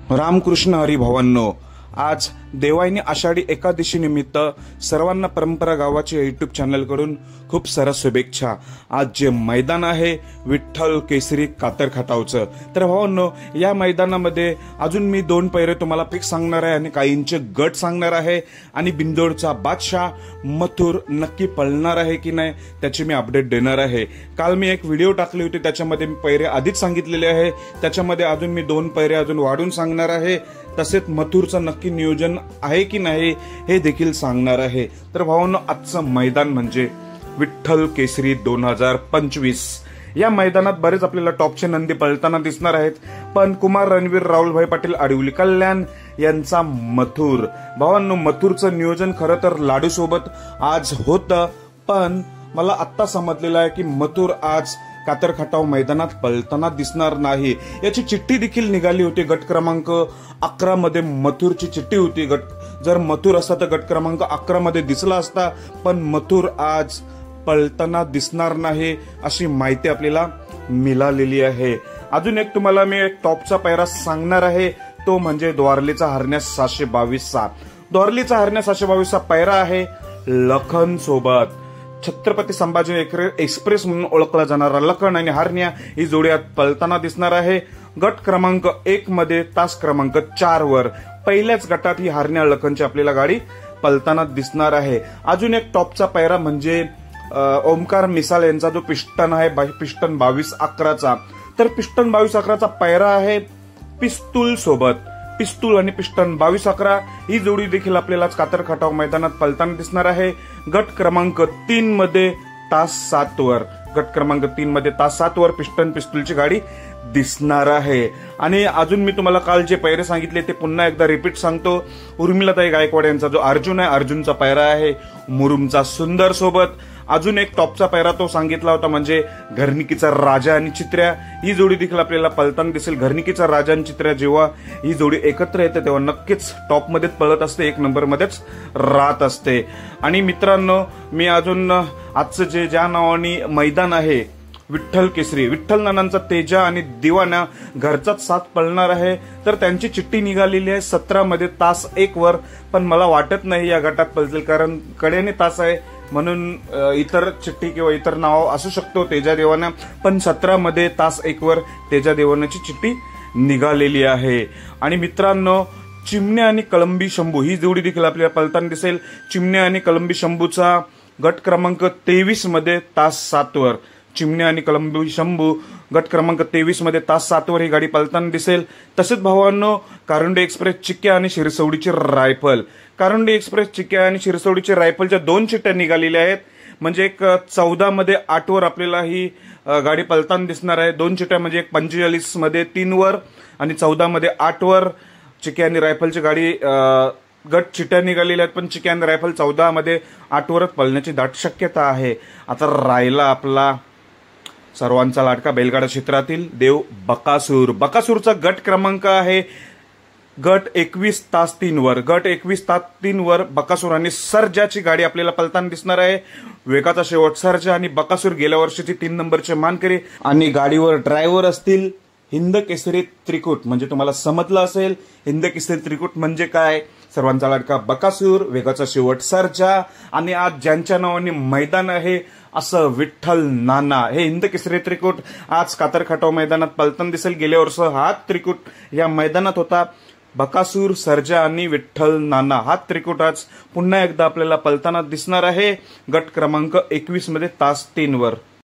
रामकृष्ण हरी भावांनो, आज देवाईनी आषाढी एकादशी निमित्त सर्वांना परंपरा गावाच्या युट्यूब चॅनल कडून खूप साऱ्या शुभेच्छा। आज जे मैदान आहे विठ्ठल केसरी कातर खटावचं, तर भावांनो या मैदानामध्ये अजून मी 2 पैरे तुम्हाला फिक्स सांगणार आहे आणि काहींचे गट सांगणार आहे आणि बिंदोडचा बादशाह मथुर नक्की पळणार आहे की नाही त्याची मी अपडेट देणार आहे। काल मी एक व्हिडिओ टाकली होती, त्याच्यामध्ये मी पैरे आधीच सांगितलेले आहे, त्याच्यामध्ये अजून मी 2 पैरे अजून वाढून सांगणार आहे। तसेच मथुरचं नक्की नियोजन आहे की नाही हे देखील सांगणार आहे। तर भावांनो, आजचं मैदान म्हणजे विठ्ठल केसरी 2025। या मैदानात बरेच आपल्याला टॉपचे नंदी पळताना दिसणार आहेत, पण कुमार रणवीर राहुलभाई पाटील आडिवली कल्याण यांचा मथुर। भावांनो, मथुरचं नियोजन खरं तर लाडू सोबत आज होतं, पण मला आत्ता समजलेलं आहे की मथुर आज कातर खटाव मैदानात पळताना दिसणार नाही। याची चिठ्ठी देखील निघाली होती, गट क्रमांक 11 मध्ये मथुरची चिठ्ठी होती। जर मथुर असता तर गट क्रमांक 11 मध्ये दिसला असता, पण मथुर आज पळताना दिसणार नाही अशी माहिती आपल्याला मिळालेली आहे। अजून एक तुम्हाला मी एक टॉपचा पैरा सांगणार आहे, तो म्हणजे द्वारलीचा हरण्या 722चा। द्वारलीचा हरण्या 722चा पैरा आहे लखन सोबत। छत्रपती संभाजी एक्सप्रेस म्हणून ओळखला जाणारा लखन आणि हरण्या ही जोडी आज पळताना दिसणार आहे। गट क्रमांक 1 मध्ये तास क्रमांक 4 वर पहिल्याच गटात ही हरण्या लखनची आपल्याला गाडी पळताना दिसणार आहे। अजून एक टॉपचा पैरा म्हणजे ओमकार मिसाल यांचा जो पिस्टन आहे, पिस्टन 2211चा। तर पिस्टन 2211चा पैरा आहे पिस्तूल सोबत। पिस्तूल आणि पिस्टन 2211 ही जोडी देखील आपल्याला कातर खटाव मैदानात पळताना दिसणार आहे। गट क्रमांक 3 मध्ये तास 7 वर, गट क्रमांक 3 मध्ये तास 7 वर पिस्टन पिस्तूलची गाडी दिसणार आहे। आणि अजून मी तुम्हाला काल जे पैरे सांगितले ते पुन्हा एकदा रिपीट सांगतो। उर्मिलाताई गायकवाड यांचा जो अर्जुन आहे, अर्जुनचा पैरा आहे मुरुमचा सुंदर सोबत। अजून एक टॉपचा पैरा तो सांगितला होता म्हणजे घरनिकीचा राजा आणि चित्र्या, ही जोडी देखील आपल्याला पळताना दिसेल। घरनिकीचा राजा आणि चित्र्या जेव्हा ही जोडी एकत्र येते तेव्हा नक्कीच टॉप मध्येच पळत असते, 1 नंबर मध्येच राहत असते। आणि मित्रांनो, मी अजून आजचं जे ज्या नावाने मैदान आहे विठ्ठल केसरी, विठ्ठल नानांचा तेजा आणि दिवाना घरचाच साथ पळणार आहे। तर त्यांची चिठ्ठी निघालेली आहे 17 मध्ये तास 1 वर, पण मला वाटत नाही या गटात पळतील, कारण कडेने तास आहे म्हणून इतर चिठ्ठी किंवा इतर नाव असू शकतो तेजा देवाना, पण 17 मध्ये तास 1 वर तेजा देवानाची चिठ्ठी निघालेली आहे। आणि मित्रांनो, चिमण्या आणि कळंबी शंभू ही जोडी देखील आपल्याला पळताना दिसेल। चिमण्या आणि कळंबी शंभूचा गट क्रमांक 23 मध्ये तास 7 वर, चिमण्या आणि कळंबी शंभू गट क्रमांक 23 मध्ये तास 7 वर ही गाडी पळताना दिसेल। तसेच भावांनो, कारुंडे एक्सप्रेस चिक्क्या आणि शिरसवडीची रायफल, कारुंडे एक्सप्रेस चिक्क्या आणि शिरसवडीची रायफलच्या 2 चिठ्ठ्या निघालेल्या आहेत, म्हणजे एक 14 मध्ये 8 वर आपल्याला ही गाडी पळताना दिसणार आहे। 2 चिठ्ठ्या म्हणजे एक 45 मध्ये 3 वर आणि 14 मध्ये 8 वर चिक्क्या आणि रायफलची गाडी गट चिठ्ठ्या निघालेल्या आहेत, पण चिक्क्या आणि रायफल 14 मध्ये 8 वरच पळण्याची दाट शक्यता आहे। आता राहिला आपला सर्वांचा लाडका बैलगाडा क्षेत्रातील देव बकासूर। बकासूरचा गट क्रमांक आहे गट 21 तास 3 वर, गट 21 तास 3 वर बकासूर आणि सर्जाची गाडी आपल्याला पळताना दिसणार आहे। वेगाचा शेवट सर्जा आणि बकासूर गेल्या वर्षीची 3 नंबरचे मानकरी आणि गाडीवर ड्रायव्हर असतील हिंद केसरी त्रिकूट। म्हणजे तुम्हाला समजलं असेल हिंद केसरी त्रिकूट म्हणजे काय, सर्वांचा लाडका बकासूर, वेगाचा शेवट सर्जा आणि आज ज्यांच्या नावाने मैदान आहे असं विठ्ठल नाना, हे हिंद केसरी त्रिकूट आज कातर खटाव मैदानात पळताना दिसेल। गेल्या वर्ष हा त्रिकूट या मैदानात होता। बकासूर, सर्जा आणि विठ्ठल नाना हा त्रिकूट आज पुन्हा एकदा आपल्याला पळताना दिसणार आहे गट क्रमांक 21 मध्ये तास 3 वर।